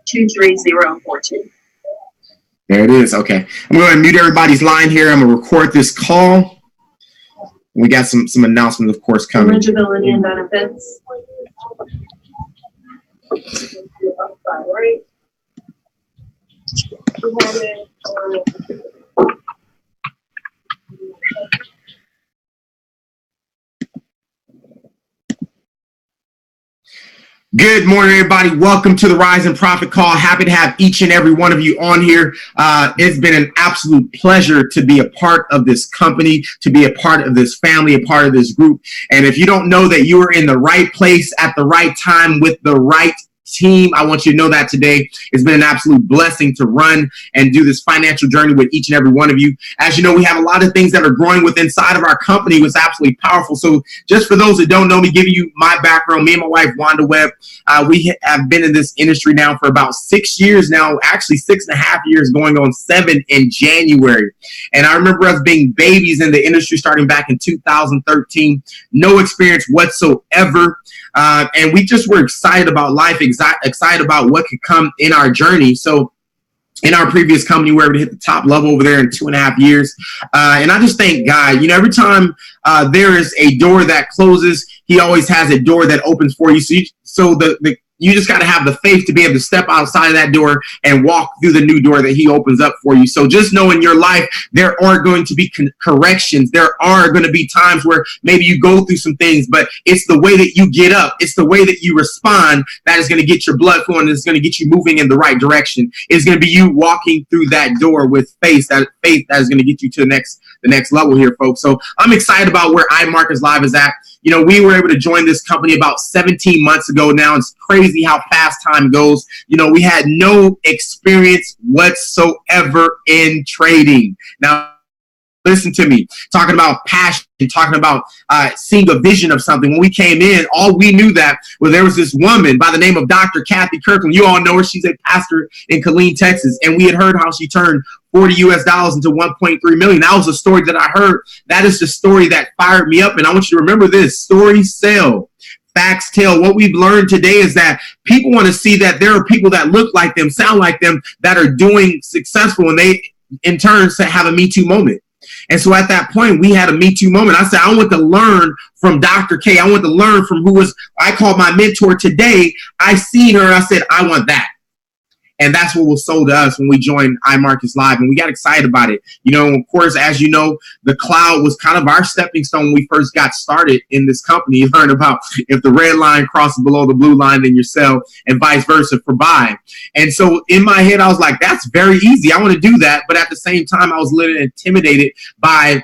23042. There it is. Okay. I'm going to mute everybody's line here. I'm going to record this call. We got some announcements, of course, coming. Eligibility and benefits. Right. We have it. Good morning, everybody. Welcome to the Rise and Profit Call. Happy to have each and every one of you on here. It's been an absolute pleasure to be a part of this company, to be a part of this family, a part of this group. And if you don't know that you are in the right place at the right time with the right team, I want you to know that today. It's been an absolute blessing to run and do this financial journey with each and every one of you. As you know, we have a lot of things that are growing with inside of our company. It was absolutely powerful. So just for those that don't know me, giving you my background, me and my wife, Webb, we have been in this industry now for about 6 years now, actually 6.5 years, going on 7 in January. And I remember us being babies in the industry starting back in 2013, no experience whatsoever. And we just were excited about life, excited about what could come in our journey. So in our previous company, we were able to hit the top level over there in 2.5 years. And I just thank God, every time there is a door that closes, he always has a door that opens for you. So you just got to have the faith to be able to step outside of that door and walk through the new door that he opens up for you. So just know in your life, there are going to be corrections. There are going to be times where maybe you go through some things, but it's the way that you get up. It's the way that you respond that is going to get your blood flowing. It's going to get you moving in the right direction. It's going to be you walking through that door with faith that is going to get you to the next level here, folks. So I'm excited about where iMarkets Live is at. We were able to join this company about 17 months ago now. It's crazy how fast time goes. We had no experience whatsoever in trading. Now, listen to me, talking about passion, talking about seeing a vision of something. When we came in, all we knew that was there was this woman by the name of Dr. Kathy Kirkland. You all know her. She's a pastor in Killeen, Texas. And we had heard how she turned $40 US into 1.3 million. That was a story that I heard. That is the story that fired me up. And I want you to remember this: stories sell, facts tell. What we've learned today is that people want to see that there are people that look like them, sound like them, that are doing successful, and they in turn have a Me Too moment. And so at that point, we had a Me Too moment. I said, I want to learn from Dr. K. I want to learn from who I called my mentor today. I seen her. I said, I want that. And that's what was sold to us when we joined iMarkets Live, and we got excited about it. Of course, as you know, the cloud was kind of our stepping stone when we first got started in this company. You learned about if the red line crosses below the blue line, then you sell, and vice versa for buy. And so in my head, I was like, that's very easy. I want to do that. But at the same time, I was a little intimidated by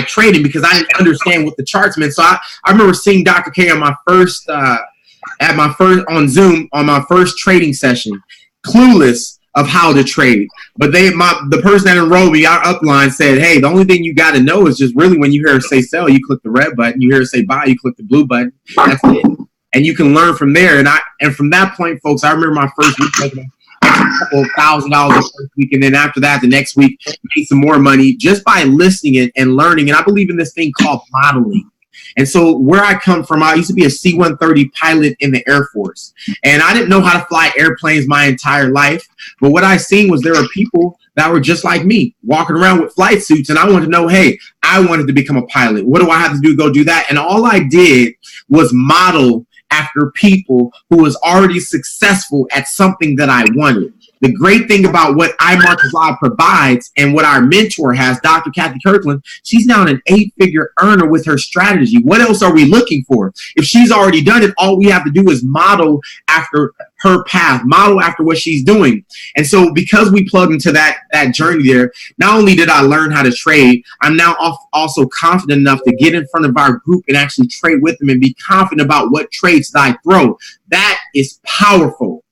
trading because I didn't understand what the charts meant. So I remember seeing Dr. K on my first on Zoom on my first trading session, clueless of how to trade. But the person that enrolled me, our upline, said, hey, the only thing you got to know is just really when you hear her say sell, you click the red button. You hear her say buy, you click the blue button. That's it. And you can learn from there. And from that point, folks, I remember my first week making a couple $1,000 the first week. And then after that, the next week, made some more money just by listening and learning. And I believe in this thing called modeling. And so where I come from, I used to be a C-130 pilot in the Air Force. And I didn't know how to fly airplanes my entire life. But what I seen was there were people that were just like me, walking around with flight suits. And I wanted to know, hey, I wanted to become a pilot. What do I have to do to go do that? And all I did was model after people who was already successful at something that I wanted. The great thing about what iMarkets Live provides and what our mentor has, Dr. Kathy Kirkland, she's now an 8-figure earner with her strategy. What else are we looking for? If she's already done it, all we have to do is model after her path, model after what she's doing. And so because we plugged into that journey there, not only did I learn how to trade, I'm now also confident enough to get in front of our group and actually trade with them and be confident about what trades that I throw. That is powerful.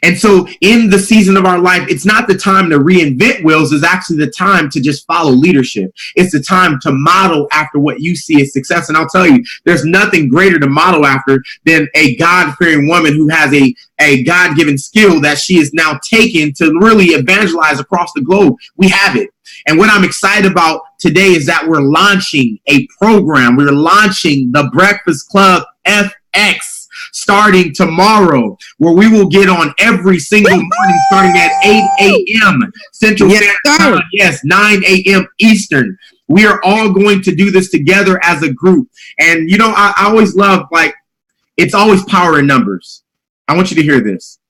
And so in the season of our life, it's not the time to reinvent wheels. It's actually the time to just follow leadership. It's the time to model after what you see as success. And I'll tell you, there's nothing greater to model after than a God-fearing woman who has a God-given skill that she is now taken to really evangelize across the globe. We have it. And what I'm excited about today is that we're launching a program. We're launching the Breakfast Club FX. starting tomorrow, where we will get on every single morning starting at 8 a.m. Central Standard Time. Yes, 9 a.m. Eastern. We are all going to do this together as a group. And, you know, I always love, like, it's always power in numbers. I want you to hear this.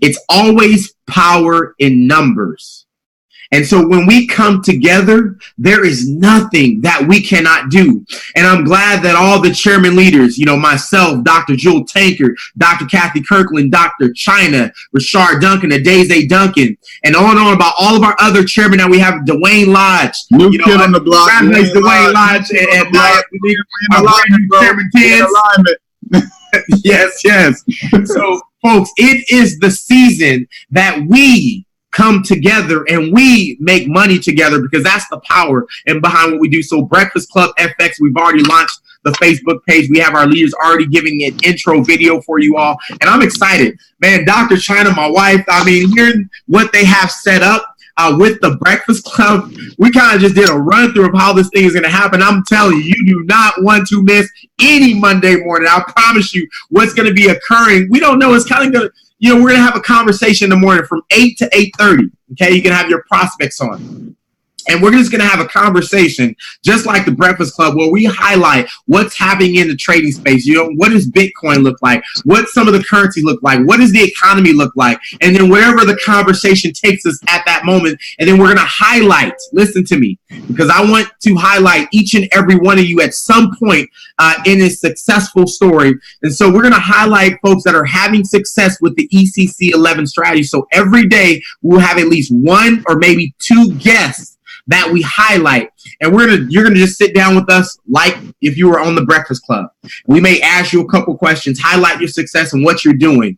It's always power in numbers. And so when we come together, there is nothing that we cannot do. And I'm glad that all the chairman leaders, you know, myself, Dr. Jewel Tankard, Dr. Kathy Kirkland, Dr. China, Rashard Duncan, Adaze Duncan, and on about all of our other chairmen that we have, Dwayne Lodge. New you know, kid on the block. Dwayne Lodge and our brand new chairman Tiz. Yes, yes. So, folks, it is the season that we come together and we make money together, because that's the power and behind what we do. So Breakfast Club FX, we've already launched the Facebook page. We have our leaders already giving an intro video for you all. And I'm excited, man. Dr. China, my wife, I mean, hearing what they have set up with the Breakfast Club, we kind of just did a run through of how this thing is going to happen. I'm telling you, you do not want to miss any Monday morning. I promise you what's going to be occurring. We don't know. It's kind of going to, you know, we're going to have a conversation in the morning from 8 to 8:30. Okay, you can have your prospects on. And we're just going to have a conversation just like the Breakfast Club, where we highlight what's happening in the trading space. You know, what does Bitcoin look like? What some of the currency look like? What does the economy look like? And then wherever the conversation takes us at that moment. And then we're going to highlight, listen to me, because I want to highlight each and every one of you at some point in a successful story. And so we're going to highlight folks that are having success with the ECC 11 strategy. So every day we'll have at least one or maybe two guests that we highlight, and you're gonna just sit down with us like if you were on the Breakfast Club. We may ask you a couple questions, highlight your success and what you're doing.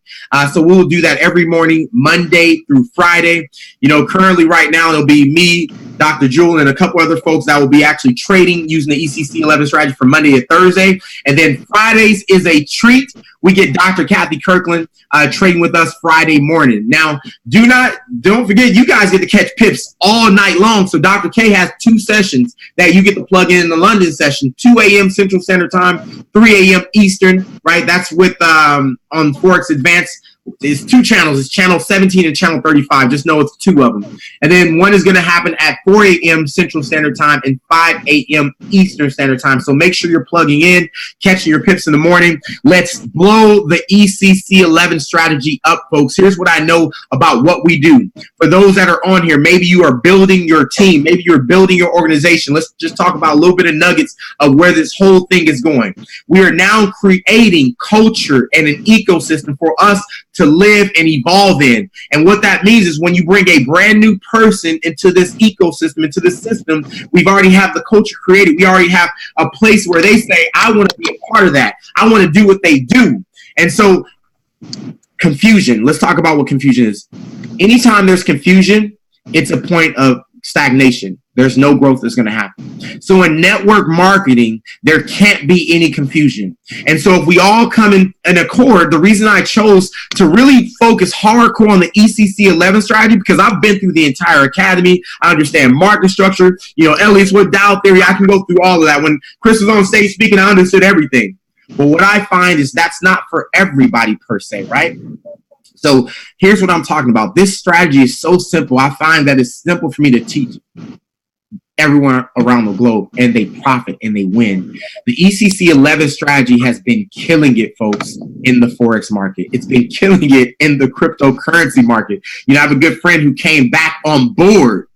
So we'll do that every morning, Monday through Friday. You know, currently right now it'll be me, Dr. Jewel, and a couple other folks that will be actually trading using the ECC 11 strategy from Monday to Thursday. And then Fridays is a treat. We get Dr. Kathy Kirkland trading with us Friday morning. Now, don't forget, you guys get to catch pips all night long. So Dr. K has 2 sessions that you get to plug in the London session, 2 a.m. Central Standard Time, 3 a.m. Eastern, right? That's with on Forex Advanced. It's 2 channels. It's channel 17 and channel 35. Just know it's 2 of them. And then one is going to happen at 4 a.m. Central Standard Time and 5 a.m. Eastern Standard Time. So make sure you're plugging in, catching your pips in the morning. Let's blow the ECC 11 strategy up, folks. Here's what I know about what we do. For those that are on here, maybe you are building your team. Maybe you're building your organization. Let's just talk about a little bit of nuggets of where this whole thing is going. We are now creating culture and an ecosystem for us to live and evolve in. And what that means is when you bring a brand new person into this ecosystem, into this system, we've already have the culture created. We already have a place where they say, I want to be a part of that. I want to do what they do. And so confusion, let's talk about what confusion is. Anytime there's confusion, it's a point of stagnation. There's no growth that's going to happen. So in network marketing, there can't be any confusion. And so if we all come in accord, the reason I chose to really focus hardcore on the ECC 11 strategy, because I've been through the entire academy. I understand market structure, you know, Elliott's what Dow theory. I can go through all of that. When Chris was on stage speaking, I understood everything. But what I find is that's not for everybody per se, right? So here's what I'm talking about. This strategy is so simple. I find that it's simple for me to teach everyone around the globe, and they profit and they win. The ECC 11 strategy has been killing it, folks, in the Forex market. It's been killing it in the cryptocurrency market. You know, I have a good friend who came back on board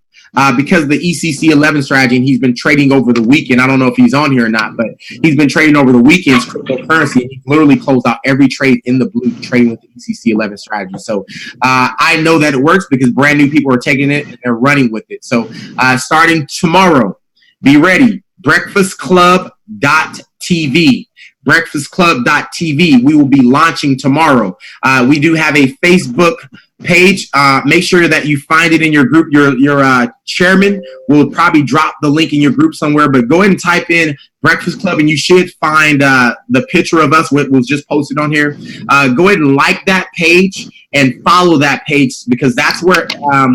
because of the ECC 11 strategy, and he's been trading over the weekend. I don't know if he's on here or not, but he's been trading over the weekend's cryptocurrency, and he literally closed out every trade in the blue trading with the ECC 11 strategy. So I know that it works because brand new people are taking it and they're running with it. So starting tomorrow, be ready, breakfastclub.tv. breakfastclub.tv. We will be launching tomorrow. We do have a Facebook page. Make sure that you find it in your group. Your chairman will probably drop the link in your group somewhere, but go ahead and type in Breakfast Club and you should find the picture of us, what was just posted on here. Go ahead and like that page and follow that page, because that's where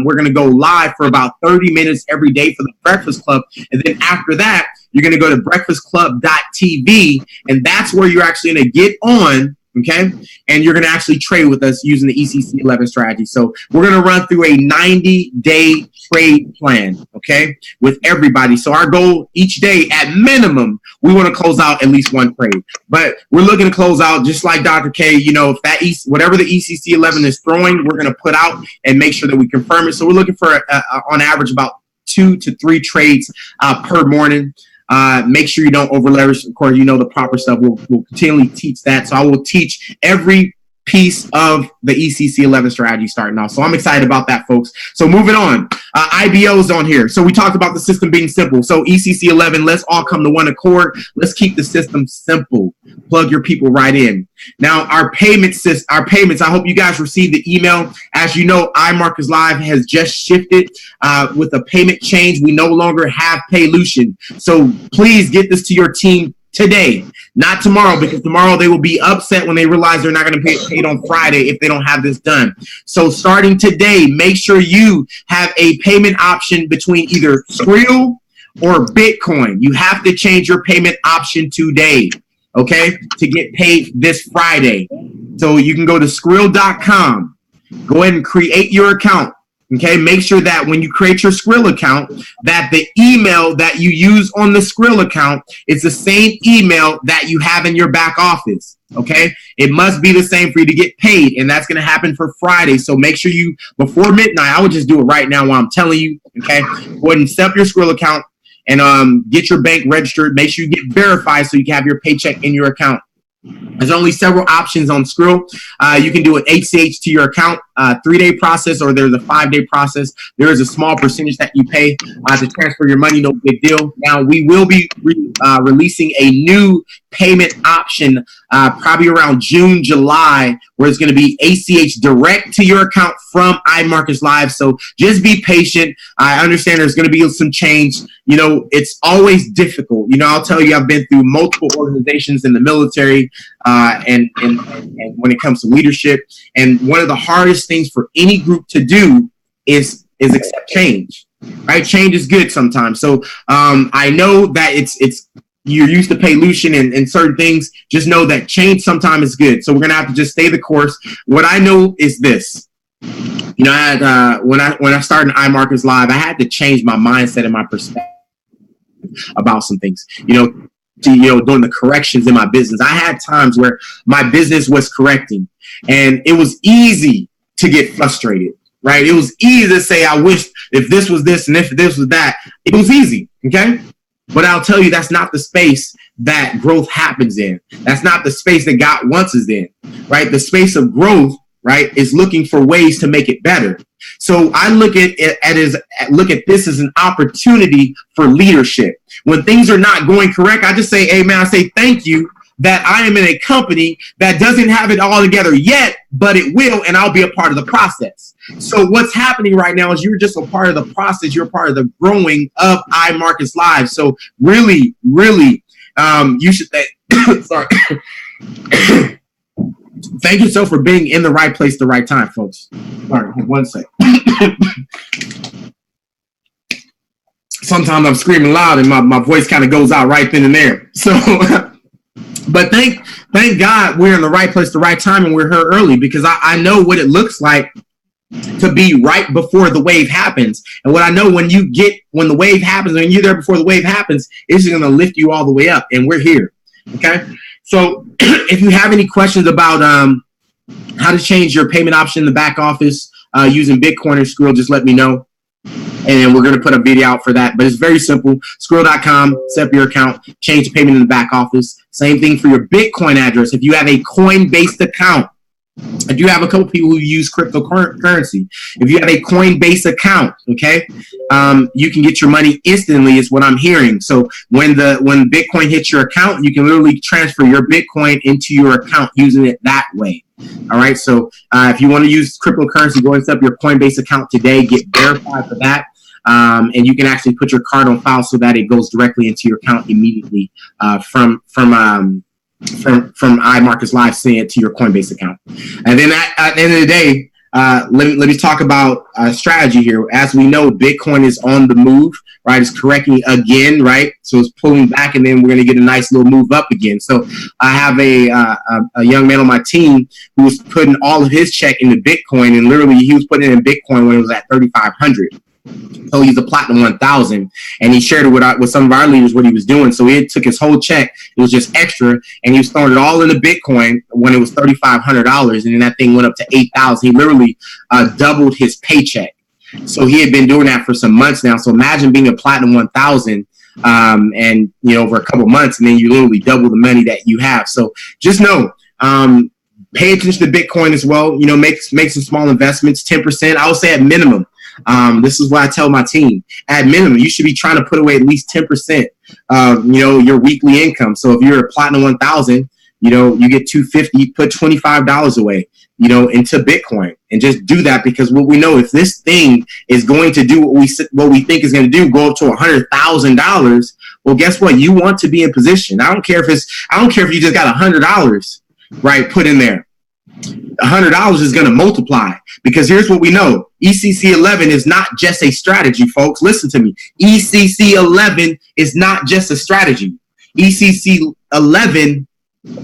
we're going to go live for about 30 minutes every day for the Breakfast Club. And then after that, you're going to go to breakfastclub.tv, and that's where you're actually going to get on okay? And you're going to actually trade with us using the ECC 11 strategy. So we're going to run through a 90-day trade plan, okay, with everybody. So our goal each day, at minimum, we want to close out at least one trade. But we're looking to close out just like Dr. K, you know, if that whatever the ECC 11 is throwing, we're going to put out and make sure that we confirm it. So we're looking for, on average, about 2 to 3 trades per morning. Make sure you don't over leverage. Of course, you know the proper stuff. We'll continually teach that. So I will teach every piece of the ECC 11 strategy starting off. So I'm excited about that, folks. So moving on, IBO's on here. So we talked about the system being simple. So ECC 11, let's all come to one accord. Let's keep the system simple. Plug your people right in. Now, our payments, I hope you guys received the email. As you know, iMarkets Live has just shifted with a payment change. We no longer have Paylution. So please get this to your team today, not tomorrow, because tomorrow they will be upset when they realize they're not going to be paid on Friday if they don't have this done. So starting today, make sure you have a payment option between either Skrill or Bitcoin. You have to change your payment option today, okay, to get paid this Friday. So you can go to Skrill.com, go ahead and create your account. Okay, make sure that when you create your Skrill account, that the email that you use on the Skrill account is the same email that you have in your back office. Okay, it must be the same for you to get paid, and that's going to happen for Friday. So make sure you, before midnight, I would just do it right now while I'm telling you. Okay, go ahead and set up your Skrill account and get your bank registered. Make sure you get verified so you can have your paycheck in your account. There's only several options on Skrill. You can do an ACH to your account, 3-day process, or there's a 5-day process. There is a small percentage that you pay to transfer your money, no big deal. Now, we will be releasing a new payment option probably around June, July, where it's going to be ACH direct to your account from iMarkets Live. So just be patient. I understand there's going to be some change. You know, it's always difficult. You know, I'll tell you, I've been through multiple organizations in the military and when it comes to leadership. And one of the hardest things for any group to do is accept change, right? Change is good sometimes. So I know that it's you're used to Paylution and certain things. Just know that change sometimes is good. So we're going to have to just stay the course. What I know is this. You know, I had, when I started iMarkets Live, I had to change my mindset and my perspective about some things. You know, doing the corrections in my business. I had times where my business was correcting, and it was easy to get frustrated, right? It was easy to say, I wish if this was this and if this was that. It was easy, okay? But I'll tell you, that's not the space that growth happens in. That's not the space that God wants us in, right? The space of growth, right, is looking for ways to make it better. So I look at this as an opportunity for leadership. When things are not going correct, I just say, hey, man, I say thank you that I am in a company that doesn't have it all together yet, but it will, and I'll be a part of the process. So what's happening right now is you're just a part of the process. You're part of the growing of iMarkets Live. So really, really, you should sorry. Thank you so for being in the right place at the right time, folks. Sorry, one sec. Sometimes I'm screaming loud and my voice kind of goes out right then and there. So, but thank God we're in the right place at the right time and we're here early, because I know what it looks like to be right before the wave happens. And what I know, when the wave happens, when you're there before the wave happens, it's going to lift you all the way up, and we're here. Okay. So if you have any questions about how to change your payment option in the back office using Bitcoin or Skrill, just let me know. And we're going to put a video out for that. But it's very simple. Skrill.com, set up your account, change the payment in the back office. Same thing for your Bitcoin address. If you have a Coinbase account, I do have a couple people who use cryptocurrency. If you have a Coinbase account, okay, you can get your money instantly, is what I'm hearing. So when Bitcoin hits your account, you can literally transfer your Bitcoin into your account using it that way. All right. So if you want to use cryptocurrency, go and set up your Coinbase account today. Get verified for that. And you can actually put your card on file so that it goes directly into your account immediately from iMarkets Live, send it to your Coinbase account. And then at the end of the day, let me talk about strategy here. As we know, Bitcoin is on the move, right? It's correcting again, right? So it's pulling back, and then we're going to get a nice little move up again. So I have a young man on my team who was putting all of his check into Bitcoin, and literally he was putting it in Bitcoin when it was at 3,500. So he's a platinum 1,000, and he shared it with some of our leaders what he was doing. So he took his whole check; it was just extra, and he was throwing it all into Bitcoin when it was $3,500, and then that thing went up to 8,000. He literally doubled his paycheck. So he had been doing that for some months now. So imagine being a platinum 1,000, and over a couple months, and then you literally double the money that you have. So just know. Pay attention to Bitcoin as well. Make some small investments, 10%. I would say at minimum. This is what I tell my team. At minimum, you should be trying to put away at least 10% of your weekly income. So if you're a platinum 1,000, you get $250, put $25 away, into Bitcoin, and just do that, because what we know, if this thing is going to do what we think is going to do, go up to $100,000. Well, guess what? You want to be in position. I don't care if you just got $100. Right, put in there. $100 is going to multiply, because here's what we know. ECC 11 is not just a strategy, folks. Listen to me. ECC 11 is not just a strategy. ECC 11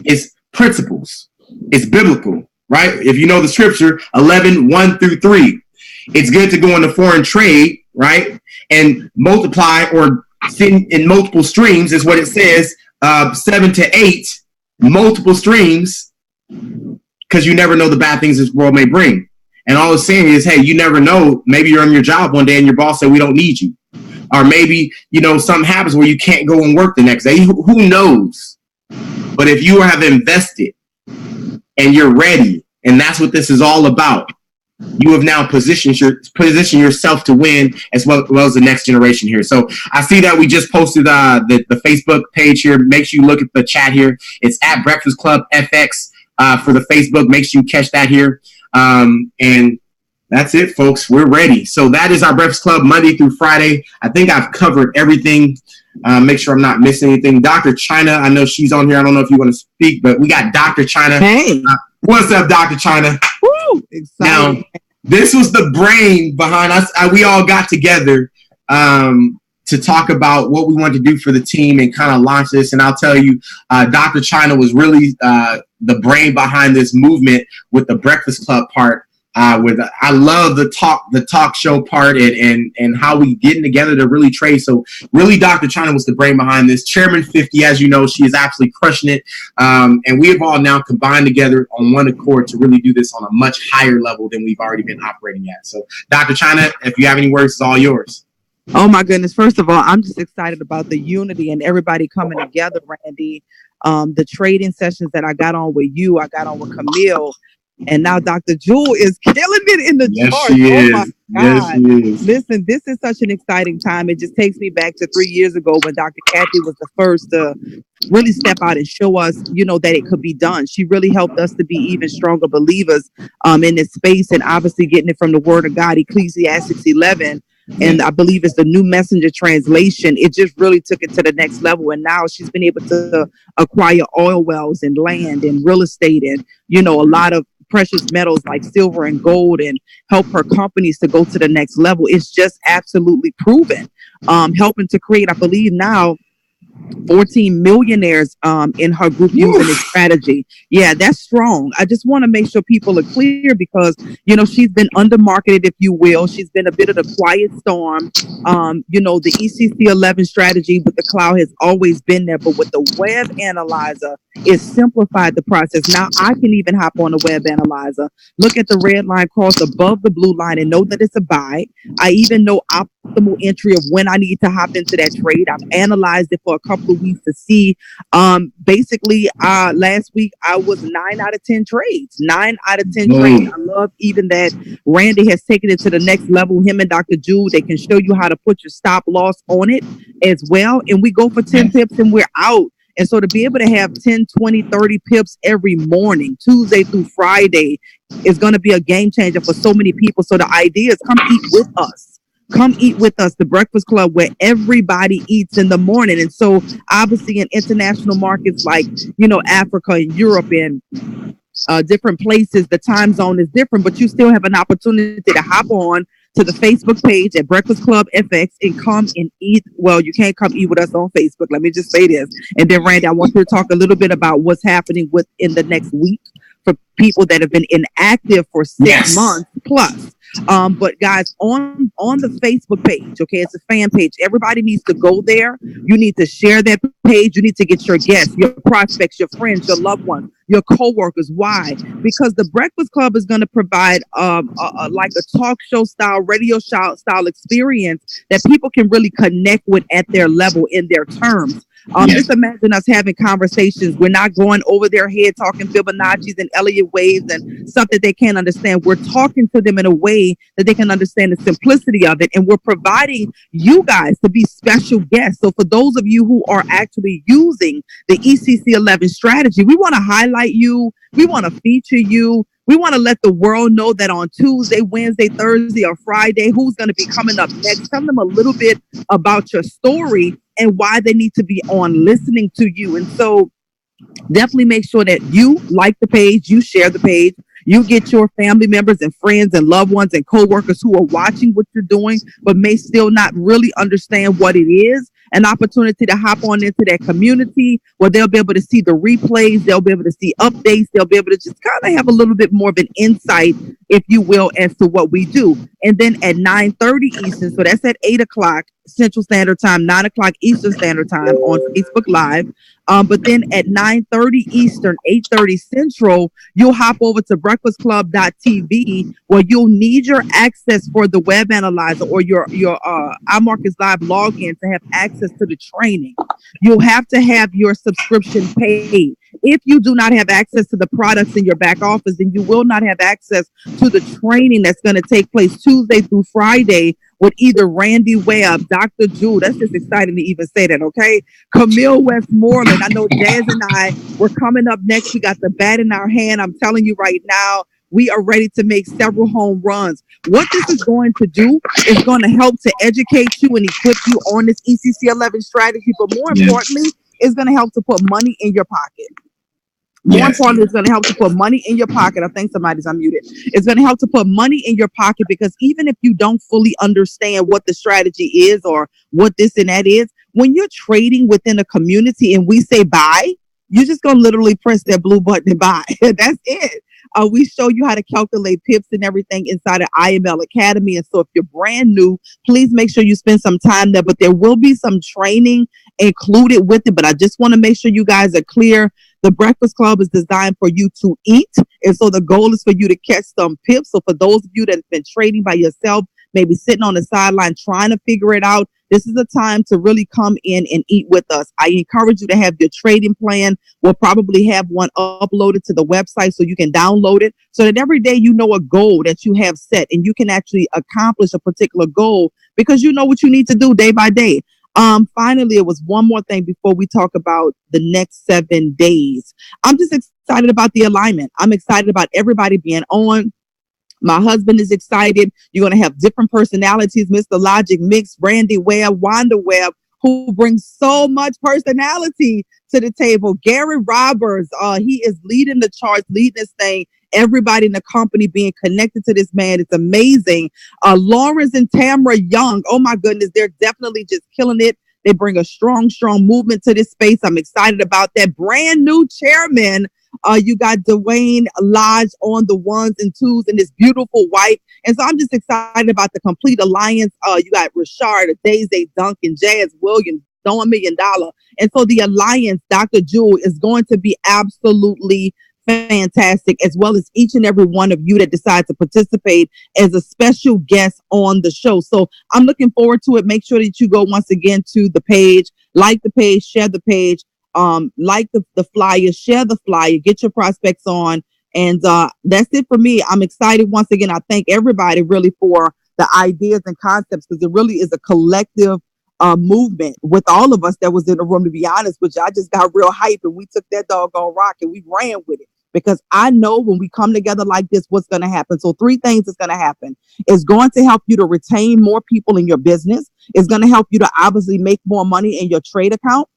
is principles. It's biblical, right? If you know the scripture, 11, 1 through 3. It's good to go into foreign trade, right? And multiply or send in multiple streams is what it says, 7 to 8. Multiple streams, because you never know the bad things this world may bring. And all it's saying is, hey, you never know. Maybe you're on your job one day and your boss said, we don't need you. Or maybe, something happens where you can't go and work the next day. Who knows? But if you have invested and you're ready, and that's what this is all about, you have now positioned yourself to win as well as the next generation here. So I see that we just posted the Facebook page here. Make sure you look at the chat here. It's at Breakfast Club FX for the Facebook. Make sure you catch that here. And that's it, folks. We're ready. So that is our Breakfast Club Monday through Friday. I think I've covered everything. Make sure I'm not missing anything. Dr. China, I know she's on here. I don't know if you want to speak, but we got Dr. China. Hey. What's up, Dr. China? Woo, exciting. Now, this was the brain behind us. We all got together to talk about what we wanted to do for the team and kind of launch this. And I'll tell you, Dr. China was really the brain behind this movement with the Breakfast Club part. I love the talk show part and how we getting together to really trade. So really, Dr. China was the brain behind this. Chairman 50, as you know, she is absolutely crushing it. And we have all now combined together on one accord to really do this on a much higher level than we've already been operating at. So Dr. China, if you have any words, it's all yours. Oh my goodness. First of all, I'm just excited about the unity and everybody coming together, Randy. The trading sessions that I got on with you, I got on with Camille. And now Dr. Jewel is killing it in the charts. She is. Oh my God. Yes, she is. Listen, this is such an exciting time. It just takes me back to 3 years ago when Dr. Kathy was the first to really step out and show us, that it could be done. She really helped us to be even stronger believers in this space, and obviously getting it from the Word of God, Ecclesiastes 11. And I believe it's the New Messenger translation. It just really took it to the next level. And now she's been able to acquire oil wells and land and real estate and, a lot of precious metals like silver and gold, and help her companies to go to the next level. It's just absolutely proven. Helping to create, I believe now, 14 millionaires in her group using this strategy. Yeah, that's strong. I just want to make sure people are clear because, she's been under-marketed, if you will. She's been a bit of the quiet storm. The ECC 11 strategy with the cloud has always been there, but with the Webb analyzer, it simplified the process. Now I can even hop on the Webb analyzer, look at the red line cross above the blue line and know that it's a buy. I even know optimal entry of when I need to hop into that trade. I've analyzed it for a couple of weeks to see. Basically, last week I was 9 out of 10 trades. 9 out of 10 trades. I love even that Randy has taken it to the next level. Him and Dr. Jules, they can show you how to put your stop loss on it as well. And we go for 10 pips and we're out. And so to be able to have 10, 20, 30 pips every morning, Tuesday through Friday, is going to be a game changer for so many people. So the idea is come eat with us. Come eat with us, the Breakfast Club, where everybody eats in the morning. And so obviously in international markets like, Africa and Europe and different places, the time zone is different, but you still have an opportunity to hop on to the Facebook page at Breakfast Club FX and come and eat. Well, you can't come eat with us on Facebook. Let me just say this. And then, Randy, I want you to talk a little bit about what's happening within the next week for people that have been inactive for 6 months plus. But guys, on the Facebook page, okay, it's a fan page. Everybody needs to go there. You need to share that page. You need to get your guests, your prospects, your friends, your loved ones, your coworkers. Why? Because the Breakfast Club is going to provide like a talk show style, radio show style experience that people can really connect with at their level in their terms. Just imagine us having conversations. We're not going over their head talking Fibonacci's and Elliott waves and stuff that they can't understand. We're talking to them in a way that they can understand the simplicity of it. And we're providing you guys to be special guests. So for those of you who are actually using the ECC 11 strategy, we want to highlight you. We want to feature you. We want to let the world know that on Tuesday, Wednesday, Thursday, or Friday, who's going to be coming up next. Tell them a little bit about your story and why they need to be on listening to you. And so definitely make sure that you like the page, you share the page, you get your family members and friends and loved ones and coworkers who are watching what you're doing, but may still not really understand what it is. An opportunity to hop on into that community where they'll be able to see the replays, they'll be able to see updates, they'll be able to just kind of have a little bit more of an insight, if you will, as to what we do. And then at 9:30 Eastern, so that's at 8 o'clock Central Standard Time, 9 o'clock Eastern Standard Time on Facebook Live. But then at 9:30 Eastern, 8:30 Central, you'll hop over to breakfastclub.tv where you'll need your access for the web analyzer or your iMarkets Live login to have access to the training. You'll have to have your subscription paid. If you do not have access to the products in your back office, then you will not have access to the training that's going to take place Tuesday through Friday with either Randy Webb, Dr. Jewel. That's just exciting to even say that, okay? Camille Westmoreland. I know Jazz and I, we're coming up next. We got the bat in our hand. I'm telling you right now, we are ready to make several home runs. What this is going to do is going to help to educate you and equip you on this ECC 11 strategy, but more importantly, it's going to help to put money in your pocket. More importantly, it's going to help to put money in your pocket. I think somebody's unmuted. It's going to help to put money in your pocket because even if you don't fully understand what the strategy is or what this and that is, when you're trading within a community and we say buy, you're just going to literally press that blue button and buy. That's it. We show you how to calculate pips and everything inside of IML Academy. And so if you're brand new, please make sure you spend some time there. But there will be some training included with it. But I just want to make sure you guys are clear. The Breakfast Club is designed for you to eat. And so the goal is for you to catch some pips. So for those of you that have been trading by yourself, maybe sitting on the sideline trying to figure it out, this is a time to really come in and eat with us. I encourage you to have your trading plan. We'll probably have one uploaded to the website so you can download it so that every day you know a goal that you have set and you can actually accomplish a particular goal because you know what you need to do day by day. Finally, it was one more thing before we talk about the next 7 days. I'm just excited about the alignment. I'm excited about everybody being on. My husband is excited. You're going to have different personalities. Mr. Logic Mix, Randy Webb, Wanda Webb, who brings so much personality to the table. Gary Roberts, he is leading the charge, leading this thing. Everybody in the company being connected to this man. It's amazing. Lawrence and Tamara Young. Oh my goodness. They're definitely just killing it. They bring a strong movement to this space. I'm excited about that. Brand new chairman. You got Dwayne Lodge on the ones and twos in this beautiful white. And so I'm just excited about the complete alliance. You got Rashard, Daisy, Duncan, Jazz Williams, $1 million. And so the alliance, Dr. Jewel, is going to be absolutely fantastic, as well as each and every one of you that decide to participate as a special guest on the show. So I'm looking forward to it. Make sure that you go once again to the page, like the page, share the page, like the flyer, share the flyer, get your prospects on. And that's it for me. I'm excited. Once again, I thank everybody really for the ideas and concepts because it really is a collective movement with all of us that was in the room, to be honest, which I just got real hype and we took that doggone rock and we ran with it. Because I know when we come together like this, what's going to happen. So 3 things is going to happen. It's going to help you to retain more people in your business. It's going to help you to obviously make more money in your trade account.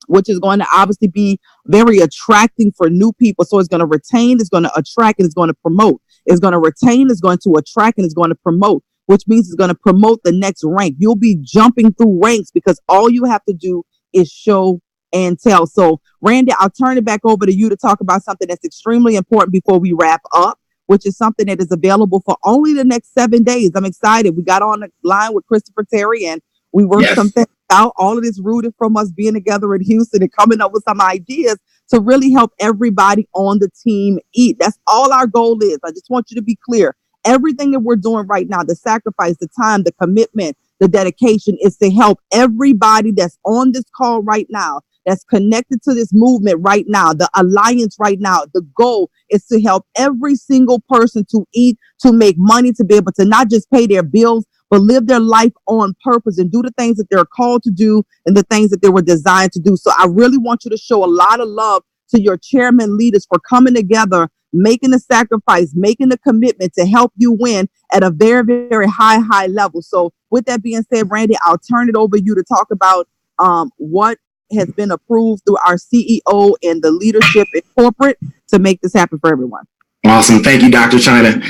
which is going to obviously be very attracting for new people. So it's going to retain, it's going to attract, and it's going to promote. It's going to retain, it's going to attract, and it's going to promote, which means it's going to promote the next rank. You'll be jumping through ranks because all you have to do is show and tell. So, Randy, I'll turn it back over to you to talk about something that's extremely important before we wrap up, which is something that is available for only the next 7 days. I'm excited. We got on the line with Christopher Terry and we worked some things out. All of this rooted from us being together in Houston and coming up with some ideas to really help everybody on the team eat. That's all our goal is. I just want you to be clear. Everything that we're doing right now, the sacrifice, the time, the commitment, the dedication is to help everybody that's on this call right now, that's connected to this movement right now, the alliance right now. The goal is to help every single person to eat, to make money, to be able to not just pay their bills, but live their life on purpose and do the things that they're called to do and the things that they were designed to do. So I really want you to show a lot of love to your chairman leaders for coming together, making the sacrifice, making the commitment to help you win at a very, very high level. So with that being said, Randy, I'll turn it over to you to talk about what has been approved through our CEO and the leadership in corporate to make this happen for everyone. Awesome. Thank you, Dr. China.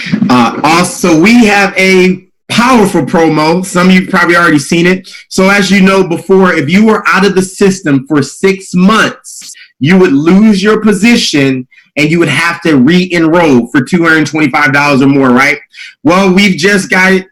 Also, we have a powerful promo. Some of you probably already seen it. So as you know before, if you were out of the system for 6 months, you would lose your position and you would have to re-enroll for $225 or more, right? Well, we've just got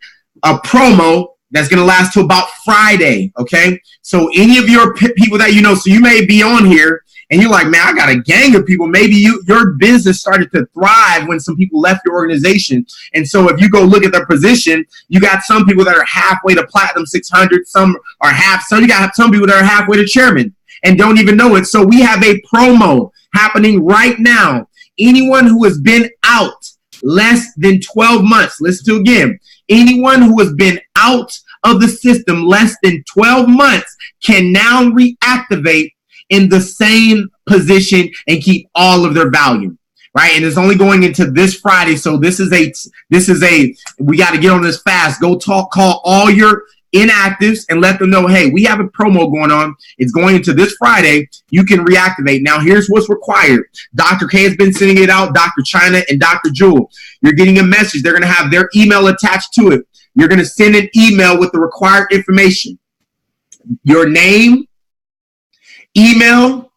a promo that's going to last till about Friday, okay? So any of your people that you know, so you may be on here and you're like, man, I got a gang of people. Maybe your business started to thrive when some people left your organization. And so if you go look at their position, you got some people that are halfway to Platinum 600, some are you got some people that are halfway to Chairman and don't even know it. So we have a promo happening right now. Anyone who has been out less than 12 months, listen to again, anyone who has been out of the system less than 12 months can now reactivate in the same position and keep all of their value, right? And it's only going into this Friday. So this is we got to get on this fast. Go call all your inactives and let them know, hey, we have a promo going on. It's going into this Friday. You can reactivate. Now, here's what's required. Dr. K has been sending it out, Dr. China and Dr. Jewel. You're getting a message. They're going to have their email attached to it. You're going to send an email with the required information. Your name, email,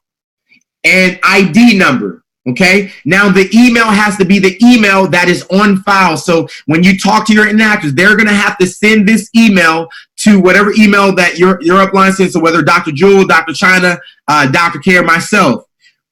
and ID number. Okay. Now the email has to be the email that is on file. So when you talk to your inactives, they're going to have to send this email to whatever email that your upline sends. So whether Dr. Jewel, Dr. China, Dr. K, or myself,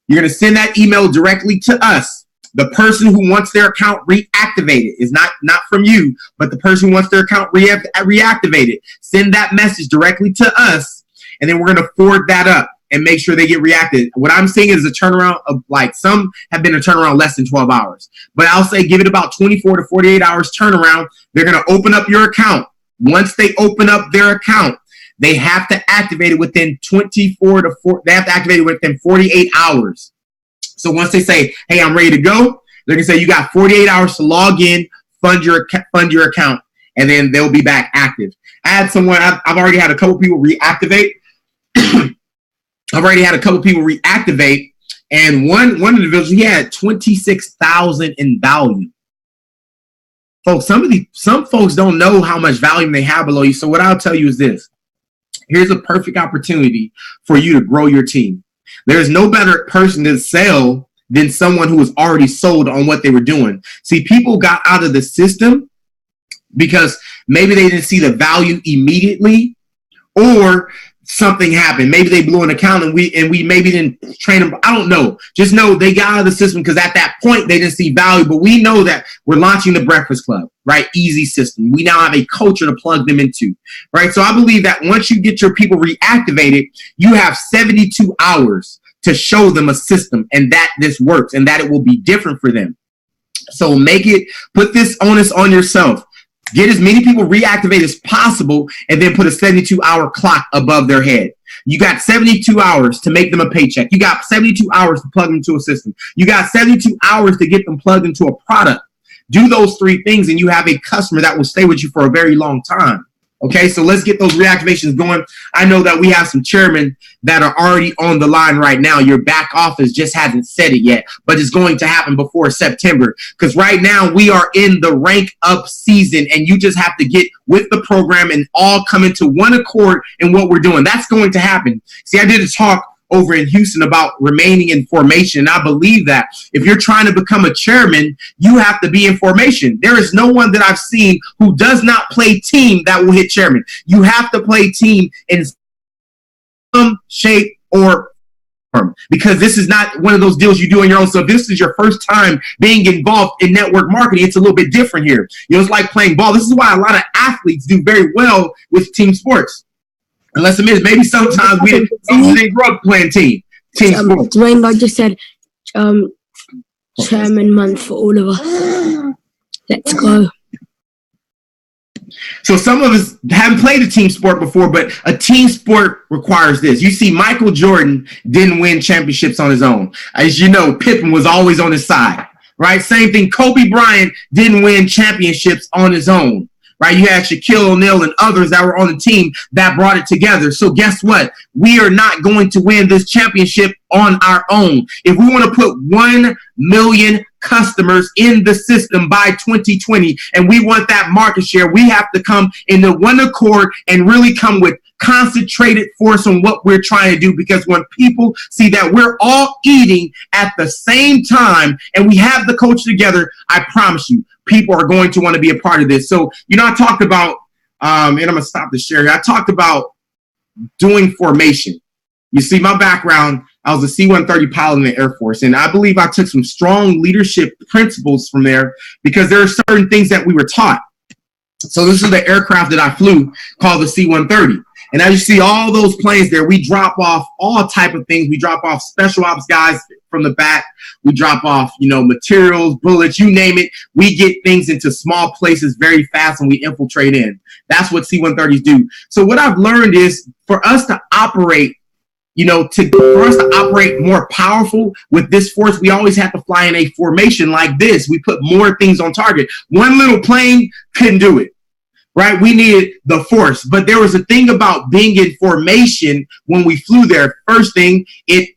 you're going to send that email directly to us. The person who wants their account reactivated is not from you, but the person who wants their account reactivated. Send that message directly to us, and then we're going to forward that up and make sure they get reacted. What I'm seeing is a turnaround of like some have been a turnaround less than 12 hours. But I'll say give it about 24 to 48 hours turnaround. They're going to open up your account. Once they open up their account, they have to activate it within 48 hours. So once they say, hey, I'm ready to go, they're going to say you got 48 hours to log in, fund your account, and then they'll be back active. I had someone, I've already had a couple people reactivate. And one individual, he had 26,000 in value. Folks, some folks don't know how much value they have below you. So what I'll tell you is this. Here's a perfect opportunity for you to grow your team. There's no better person to sell than someone who was already sold on what they were doing. See, people got out of the system because maybe they didn't see the value immediately, or something happened. Maybe they blew an account and we maybe didn't train them. I don't know. Just know they got out of the system because at that point they didn't see value. But we know that we're launching the Breakfast Club, right? Easy system. We now have a culture to plug them into, right? So I believe that once you get your people reactivated, you have 72 hours to show them a system and that this works and that it will be different for them. So put this onus on yourself. Get as many people reactivated as possible and then put a 72-hour clock above their head. You got 72 hours to make them a paycheck. You got 72 hours to plug them into a system. You got 72 hours to get them plugged into a product. Do those three things and you have a customer that will stay with you for a very long time. Okay, so let's get those reactivations going. I know that we have some chairmen that are already on the line right now. Your back office just hasn't said it yet, but it's going to happen before September, because right now we are in the rank up season, and you just have to get with the program and all come into one accord in what we're doing. That's going to happen. See, I did a talk over in Houston about remaining in formation. And I believe that if you're trying to become a chairman, you have to be in formation. There is no one that I've seen who does not play team that will hit chairman. You have to play team in some shape or form, because this is not one of those deals you do on your own. So if this is your first time being involved in network marketing, it's a little bit different here. You know, it's like playing ball. This is why a lot of athletes do very well with team sports. Unless it is, maybe sometimes we didn't grow up playing team sports. Dwayne, like just said, chairman month for all of us. Let's go. So some of us haven't played a team sport before, but a team sport requires this. You see, Michael Jordan didn't win championships on his own. As you know, Pippen was always on his side, right? Same thing. Kobe Bryant didn't win championships on his own. Right, you had Shaquille O'Neal and others that were on the team that brought it together. So guess what? We are not going to win this championship on our own. If we want to put 1 million customers in the system by 2020, and we want that market share, we have to come into one accord and really come with concentrated force on what we're trying to do. Because when people see that we're all eating at the same time and we have the coach together, I promise you, people are going to want to be a part of this. So, you know, I talked about, and I'm going to stop the share here. I talked about doing formation. You see, my background, I was a C-130 pilot in the Air Force, and I believe I took some strong leadership principles from there, because there are certain things that we were taught. So this is the aircraft that I flew called the C-130. And as you see all those planes there, we drop off all type of things. We drop off special ops guys from the back. We drop off, you know, materials, bullets, you name it. We get things into small places very fast and we infiltrate in. That's what C-130s do. So what I've learned is for us to operate, you know, for us to operate more powerful with this force, we always have to fly in a formation like this. We put more things on target. One little plane couldn't do it. Right? We needed the force. But there was a thing about being in formation when we flew there. First thing, it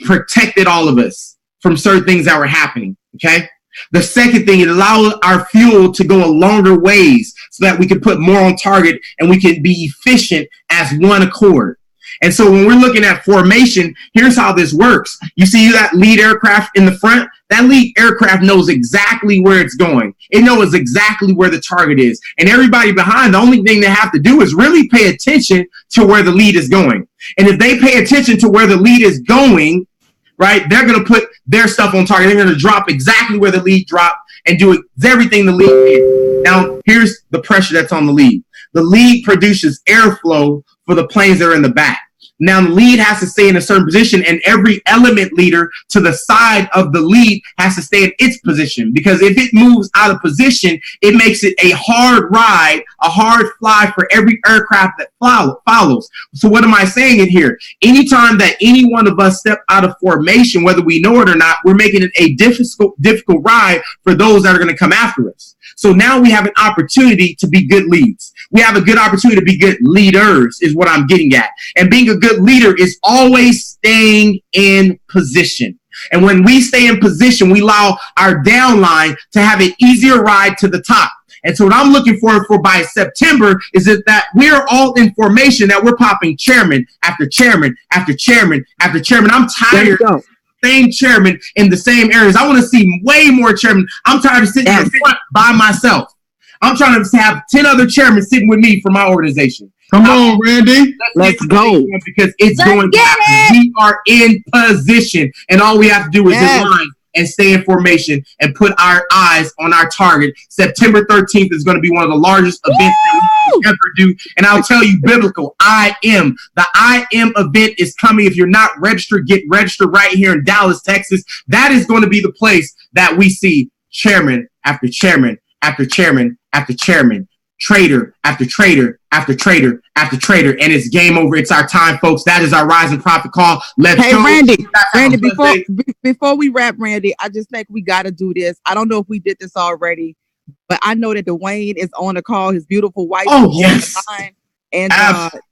protected all of us from certain things that were happening. Okay. The second thing, it allowed our fuel to go a longer ways so that we could put more on target and we could be efficient as one accord. And so when we're looking at formation, here's how this works. You see that lead aircraft in the front? That lead aircraft knows exactly where it's going. It knows exactly where the target is. And everybody behind, the only thing they have to do is really pay attention to where the lead is going. And if they pay attention to where the lead is going, right, they're going to put their stuff on target. They're going to drop exactly where the lead dropped and do everything the lead did. Now, here's the pressure that's on the lead. The lead produces airflow for the planes that are in the back. Now, the lead has to stay in a certain position, and every element leader to the side of the lead has to stay in its position, because if it moves out of position, it makes it a hard ride, a hard fly for every aircraft that follows. So what am I saying in here? Anytime that any one of us step out of formation, whether we know it or not, we're making it a difficult ride for those that are going to come after us. So now we have an opportunity to be good leads. We have a good opportunity to be good leaders is what I'm getting at. And being a good leader is always staying in position. And when we stay in position, we allow our downline to have an easier ride to the top. And so what I'm looking for by September is that we're all in formation, that we're popping chairman after chairman after chairman after chairman. I'm tired. Same chairman in the same areas. I want to see way more chairman. I'm tired of sitting in front by myself. I'm trying to have 10 other chairmen sitting with me for my organization. Come on, Randy. Let's go. Because it's going to happen. We are in position. And all we have to do is in line and stay in formation and put our eyes on our target. September 13th is going to be one of the largest events that we ever do. And I'll tell you, biblical, the I Am event is coming. If you're not registered, get registered right here in Dallas, Texas. That is going to be the place that we see chairman after chairman after chairman after chairman, trader after trader after trader after trader, and it's game over. It's our time, folks. That is our Rise and Profit call. Let's go. Randy, before we wrap, Randy, I just think we got to do this. I don't know if we did this already, I know that Dwayne is on the call. His beautiful wife Oh, is on yes. the line. And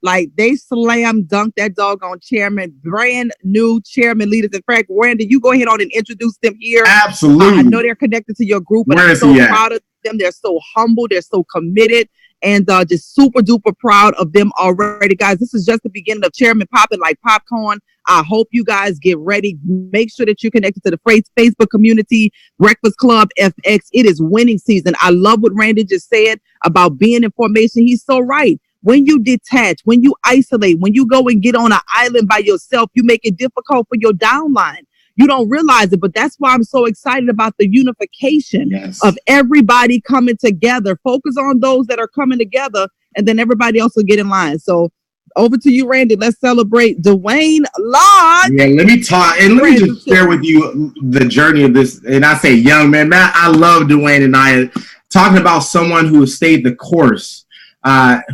like they slam dunk that doggone chairman, brand new chairman leaders. In fact, Randy, you go ahead on and introduce them here. Absolutely. I know they're connected to your group, but Where I'm is so he at? proud of them. They're so humble. They're so committed. And just super duper proud of them already, guys. This is just the beginning of Chairman Popping Like Popcorn. I hope you guys get ready. Make sure that you're connected to the Facebook community, Breakfast Club FX. It is winning season. I love what Randy just said about being in formation. He's so right. When you detach, when you isolate, when you go and get on an island by yourself, you make it difficult for your downline. You don't realize it, but that's why I'm so excited about the unification of everybody coming together. Focus on those that are coming together, and then everybody else will get in line. So over to you, Randy. Let's celebrate Dwayne Lodge. Yeah, let me talk, and let me just share with you the journey of this. And I say young man, I love Dwayne and I. Talking about someone who has stayed the course,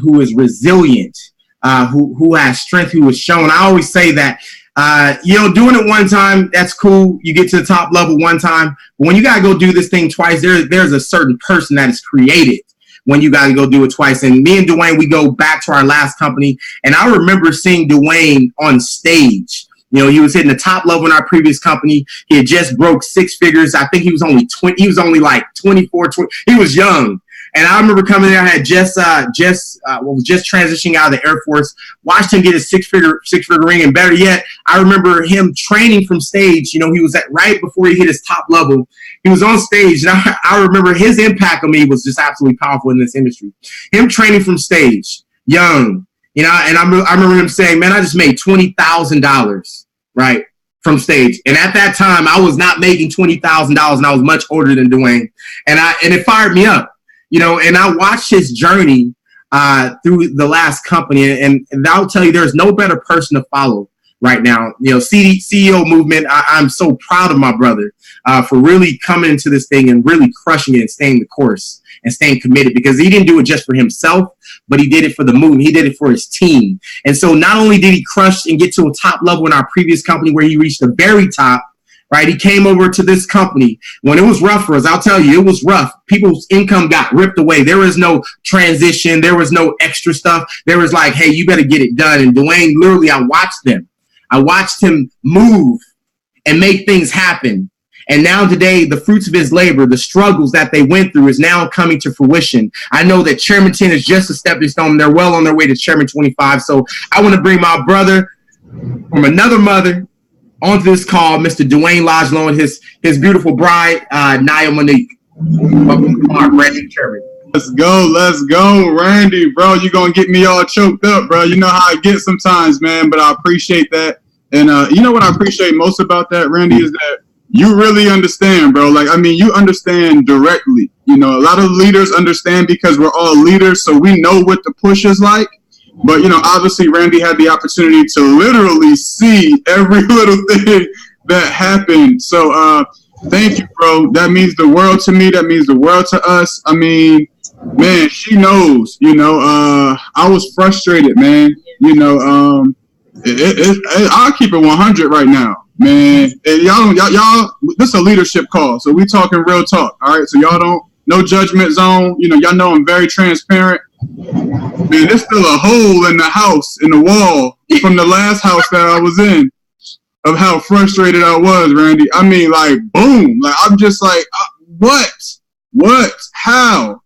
who is resilient, who has strength, who is shown. I always say that. Doing it one time, that's cool. You get to the top level one time. But when you got to go do this thing twice, there's a certain person that is created when you got to go do it twice. And me and Dwayne, we go back to our last company. And I remember seeing Dwayne on stage. He was hitting the top level in our previous company. He had just broke six figures. I think he was only 20. He was only like 24, 20. He was young. And I remember coming there. I had just transitioning out of the Air Force. Watched him get a six-figure ring, and better yet, I remember him training from stage. He was at right before he hit his top level. He was on stage, and I remember his impact on me was just absolutely powerful in this industry. Him training from stage, young, and I remember him saying, "Man, I just made $20,000 right from stage." And at that time, I was not making $20,000, and I was much older than Dwayne, and it fired me up. And I watched his journey through the last company, and I'll tell you, there's no better person to follow right now. CEO movement, I'm so proud of my brother for really coming into this thing and really crushing it and staying the course and staying committed, because he didn't do it just for himself, but he did it for the movement. He did it for his team. And so not only did he crush and get to a top level in our previous company where he reached the very top, right? He came over to this company when it was rough for us. I'll tell you, it was rough. People's income got ripped away. There was no transition. There was no extra stuff. There was like, hey, you better get it done. And Dwayne, literally, I watched him move and make things happen. And now today, the fruits of his labor, the struggles that they went through is now coming to fruition. I know that Chairman 10 is just a stepping stone. They're well on their way to Chairman 25. So I want to bring my brother from another mother onto this call, Mr. Dwayne Lodge, and his beautiful bride, Nia Monique. Welcome to our brand new chairman. Let's go, Randy, bro. You're going to get me all choked up, bro. You know how I get sometimes, man, but I appreciate that. And you know what I appreciate most about that, Randy, is that you really understand, bro. Like, I mean, you understand directly. A lot of leaders understand because we're all leaders, so we know what the push is like. But, obviously, Randy had the opportunity to literally see every little thing that happened. So, thank you, bro. That means the world to me. That means the world to us. I mean, man, she knows, I was frustrated, man. I'll keep it 100 right now, man. And y'all, this is a leadership call. So we talking real talk. All right. So no judgment zone. Y'all know I'm very transparent. Man, there's still a hole in the house, in the wall from the last house that I was in, of how frustrated I was, Randy. I mean, like, boom. Like, I'm just like, what, how,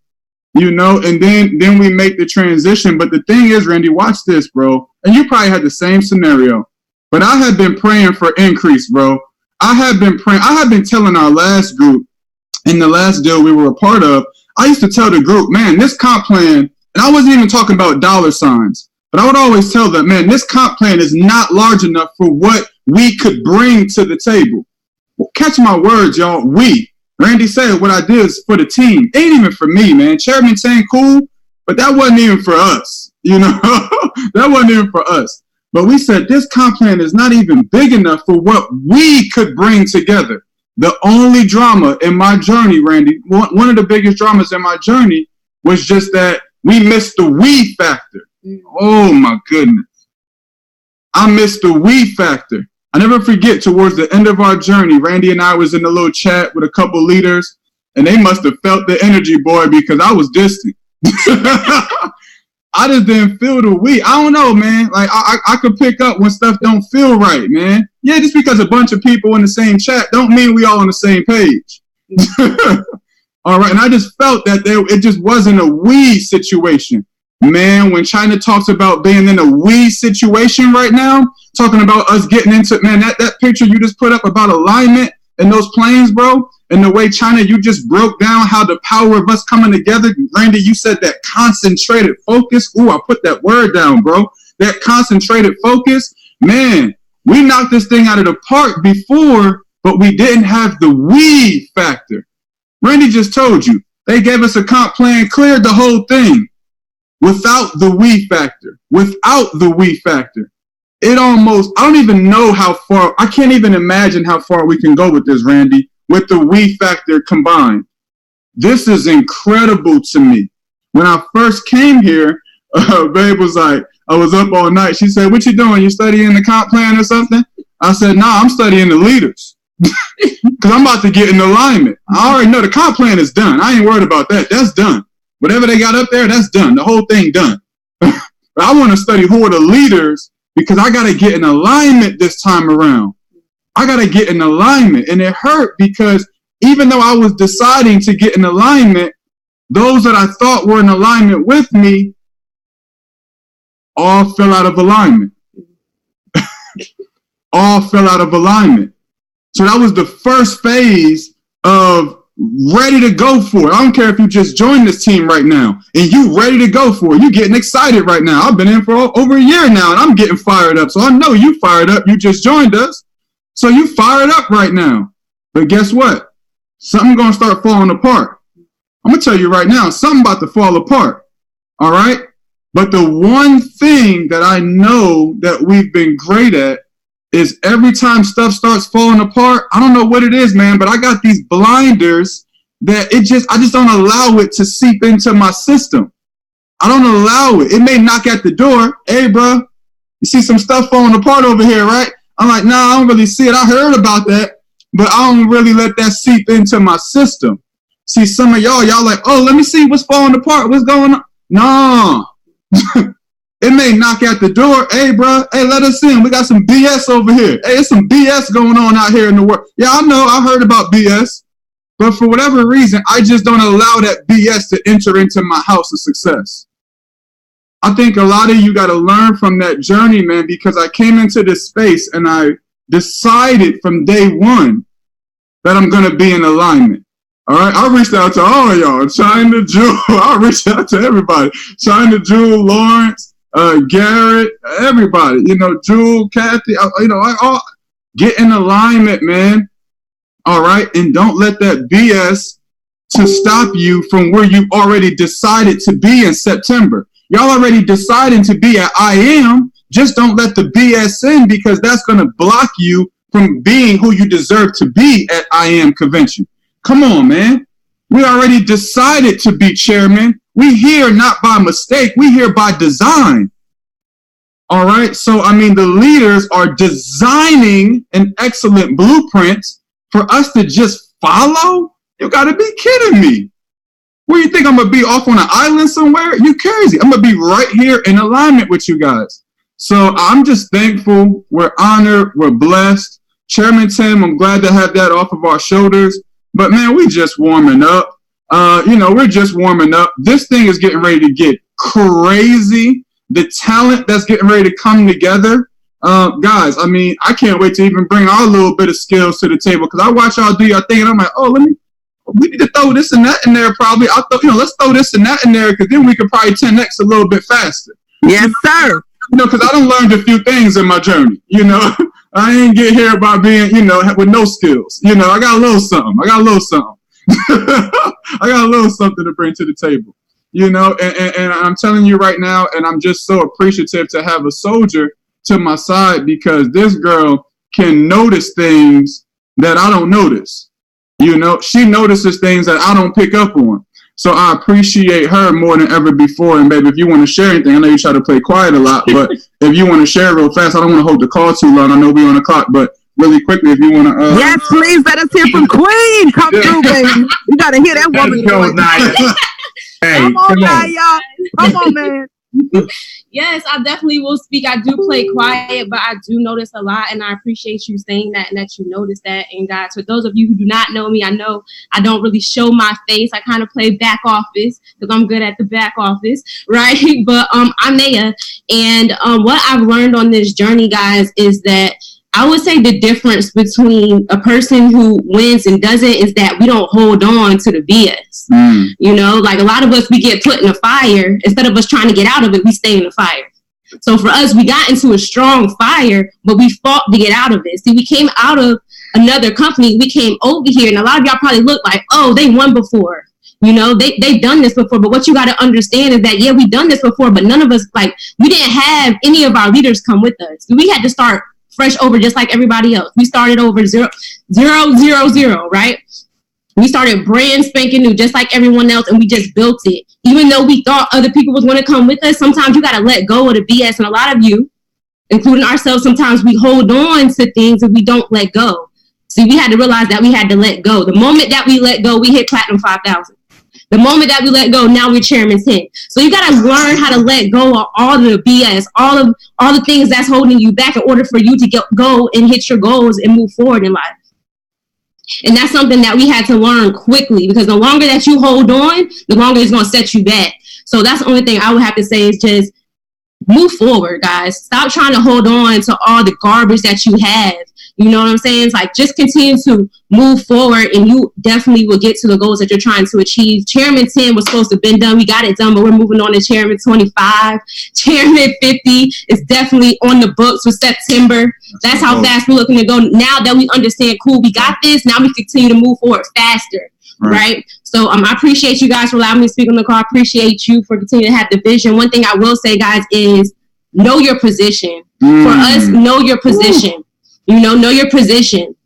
and then we make the transition. But the thing is, Randy, watch this, bro. And you probably had the same scenario, but I have been praying for increase, bro. I have been telling our last group in the last deal we were a part of, I used to tell the group, man, this comp plan, and I wasn't even talking about dollar signs, but I would always tell them, man, this comp plan is not large enough for what we could bring to the table. Well, catch my words, y'all. Randy said what I did is for the team. It ain't even for me, man. Chairman saying cool, but that wasn't even for us. That wasn't even for us. But we said this comp plan is not even big enough for what we could bring together. The only drama in my journey, Randy, one of the biggest dramas in my journey was just that we missed the we factor. Oh, my goodness. I missed the we factor. I never forget, towards the end of our journey, Randy and I was in a little chat with a couple leaders, and they must have felt the energy, boy, because I was distant. I just didn't feel the we. I don't know, man. Like I could pick up when stuff don't feel right, man. Yeah, just because a bunch of people in the same chat don't mean we all on the same page. All right, and I just felt that it just wasn't a we situation. Man, when China talks about being in a we situation right now, talking about us getting into, man, that picture you just put up about alignment and those planes, bro, and the way China, you just broke down how the power of us coming together. Randy, you said that concentrated focus. Ooh, I put that word down, bro. That concentrated focus. Man, we knocked this thing out of the park before, but we didn't have the we factor. Randy just told you. They gave us a comp plan, cleared the whole thing. Without the we factor, it almost, I don't even know how far, I can't even imagine how far we can go with this, Randy, with the we factor combined. This is incredible to me. When I first came here, babe was like, I was up all night. She said, what you doing? You studying the comp plan or something? I said, nah, I'm studying the leaders. Because I'm about to get in alignment. I already know the comp plan is done. I ain't worried about that. That's done. Whatever they got up there, that's done. The whole thing done. But I want to study who are the leaders because I got to get in alignment this time around. I got to get in alignment. And it hurt because even though I was deciding to get in alignment, those that I thought were in alignment with me all fell out of alignment. All fell out of alignment. So that was the first phase of ready to go for it. I don't care if you just joined this team right now and you ready to go for it. You getting excited right now. I've been in for over a year now and I'm getting fired up. So I know you fired up. You just joined us. So you fired up right now. But guess what? Something going to start falling apart. I'm going to tell you right now, something about to fall apart. All right. But the one thing that I know that we've been great at is every time stuff starts falling apart, I don't know what it is, man, but I got these blinders that I just don't allow it to seep into my system. I don't allow it. It may knock at the door. Hey, bro, you see some stuff falling apart over here, right? I'm like, nah, I don't really see it. I heard about that, but I don't really let that seep into my system. See, some of y'all like, oh, let me see what's falling apart. What's going on? No. It may knock at the door. Hey, bro. Hey, let us in. We got some BS over here. Hey, it's some BS going on out here in the world. Yeah, I know. I heard about BS. But for whatever reason, I just don't allow that BS to enter into my house of success. I think a lot of you got to learn from that journey, man, because I came into this space and I decided from day one that I'm going to be in alignment. All right, I reached out to all of y'all. China, Jewel. I reached out to everybody. China, Jewel, Lawrence. Garrett, everybody, Jewel, Kathy, I get in alignment, man. All right. And don't let that BS to stop you from where you already decided to be in September. Y'all already deciding to be at I am. Just don't let the BS in because that's going to block you from being who you deserve to be at I am convention. Come on, man. We already decided to be chairman. We here not by mistake. We here by design. All right. So, I mean, the leaders are designing an excellent blueprint for us to just follow. You got to be kidding me. Where you think I'm going to be off on an island somewhere? You crazy. I'm going to be right here in alignment with you guys. So I'm just thankful. We're honored. We're blessed. Chairman Tim, I'm glad to have that off of our shoulders. But, man, we just warming up. We're just warming up. This thing is getting ready to get crazy. The talent that's getting ready to come together. Guys, I mean, I can't wait to even bring our little bit of skills to the table because I watch y'all do your thing and I'm like, we need to throw this and that in there probably. Let's throw this and that in there because then we could probably 10X a little bit faster. Yes, sir. Because I done learned a few things in my journey. I ain't get here by being, with no skills. I got a little something. I got a little something to bring to the table, and I'm telling you right now, and I'm just so appreciative to have a soldier to my side because this girl can notice things that I don't notice. She notices things that I don't pick up on. So I appreciate her more than ever before. And baby, if you want to share anything, I know you try to play quiet a lot, but if you want to share real fast, I don't want to hold the call too long. I know we're on the clock, but really quickly if you want to. Yes, please let us hear from Queen. Come through, baby. You got to hear that woman. Let's go, Naya. Hey, Come on, Naya. Come on, man. Yes, I definitely will speak. I do play quiet, but I do notice a lot, and I appreciate you saying that and that you notice that. And guys, for those of you who do not know me, I know I don't really show my face. I kind of play back office because I'm good at the back office, right? But I'm Naya, and what I've learned on this journey, guys, is that I would say the difference between a person who wins and doesn't is that we don't hold on to the BS. You know, like a lot of us, we get put in a fire. Instead of us trying to get out of it, we stay in the fire. So for us, we got into a strong fire, but we fought to get out of it. See, we came out of another company. We came over here, and a lot of y'all probably look like, oh, they won before. You know, they've done this before. But what you got to understand is that, yeah, we've done this before, but none of us, like, we didn't have any of our leaders come with us. We had to start fresh over just like everybody else. We started over 0, 0, 0, 0, right? We started brand spanking new just like everyone else, and we just built it. Even though we thought other people was going to come with us, sometimes you got to let go of the BS. And a lot of you, including ourselves, sometimes we hold on to things and we don't let go. See, we had to realize that we had to let go. The moment that we let go, we hit platinum 5,000. The moment that we let go, now we're chairman 10. So you got to learn how to let go of all the BS, all the things that's holding you back in order for you to go and hit your goals and move forward in life. And that's something that we had to learn quickly, because the longer that you hold on, the longer it's going to set you back. So that's the only thing I would have to say is just move forward, guys. Stop trying to hold on to all the garbage that you have. You know what I'm saying? It's like, just continue to move forward, and you definitely will get to the goals that you're trying to achieve. Chairman 10 was supposed to have been done. We got it done, but we're moving on to Chairman 25. Chairman 50 is definitely on the books for September. That's how fast we're looking to go. Now that we understand, cool, we got this. Now we continue to move forward faster, right? So I appreciate you guys for allowing me to speak on the call. I appreciate you for continuing to have the vision. One thing I will say, guys, is know your position. For us, know your position. You know your position.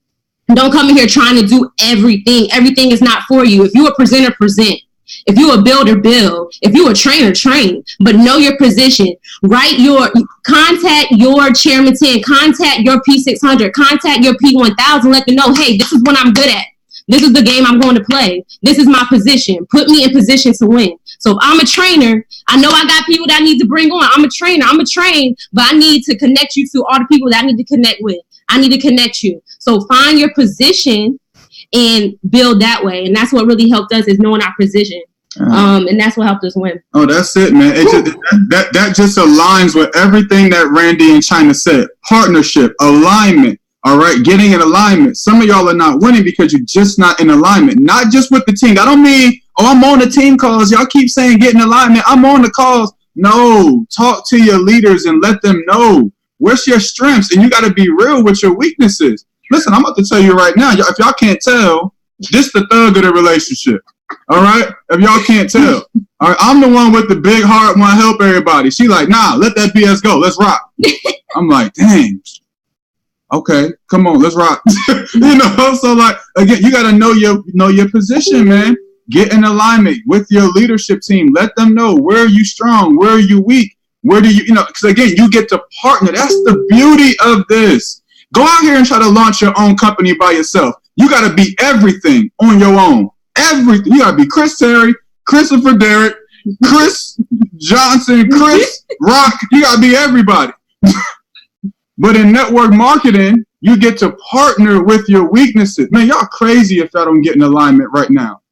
Don't come in here trying to do everything. Everything is not for you. If you're a presenter, present. If you're a builder, build. If you're a trainer, train. But know your position. Contact your Chairman 10. Contact your P600. Contact your P1000. Let them know, hey, this is what I'm good at. This is the game I'm going to play. This is my position. Put me in position to win. So if I'm a trainer, I know I got people that I need to bring on. I'm a trainer. I'm a train, but I need to connect you to all the people that I need to connect with. I need to connect you. So find your position and build that way. And that's what really helped us, is knowing our position. And that's what helped us win. Oh, that's it, man. That just aligns with everything that Randy and China said. Partnership, alignment. All right, getting in alignment. Some of y'all are not winning because you're just not in alignment. Not just with the team. I don't mean, oh, I'm on the team calls. Y'all keep saying get in alignment. I'm on the calls. No, talk to your leaders and let them know what's your strengths, and you got to be real with your weaknesses. Listen, I'm about to tell you right now, if y'all can't tell, this the thug of the relationship. All right, if y'all can't tell, all right, I'm the one with the big heart, want to help everybody. She like, nah, let that BS go. Let's rock. I'm like, dang. Okay, come on, let's rock. You know, so like, again, you got to know your position, man. Get in alignment with your leadership team. Let them know, where are you strong, where are you weak. Where do you know, because again, you get to partner. That's the beauty of this. Go out here and try to launch your own company by yourself. You got to be everything on your own. Everything. You got to be Chris Terry, Christopher Derrick, Chris Johnson, Chris Rock. You got to be everybody. But in network marketing, you get to partner with your weaknesses. Man, y'all crazy if y'all don't get in alignment right now.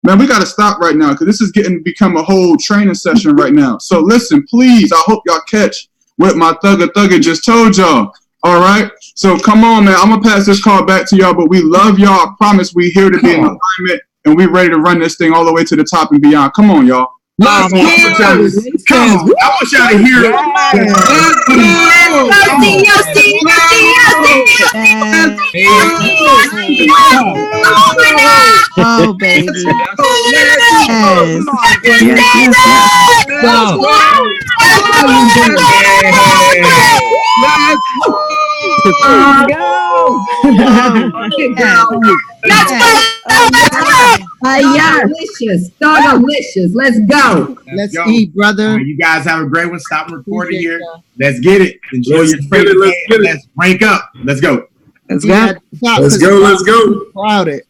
Man, we got to stop right now because this is become a whole training session right now. So listen, please, I hope y'all catch what my thugger just told y'all. All right? So come on, man. I'm going to pass this call back to y'all, but we love y'all. I promise we here to be in alignment, and we ready to run this thing all the way to the top and beyond. Come on, y'all. I want y'all to hear it. Oh, baby. Delicious. Let's go. Let's eat, brother. You guys have a great one. Stop recording here. Let's get it. Enjoy your trade. Let's rank up. Let's go. Let's He go. had to stop Let's 'cause go. the Let's go. crowded.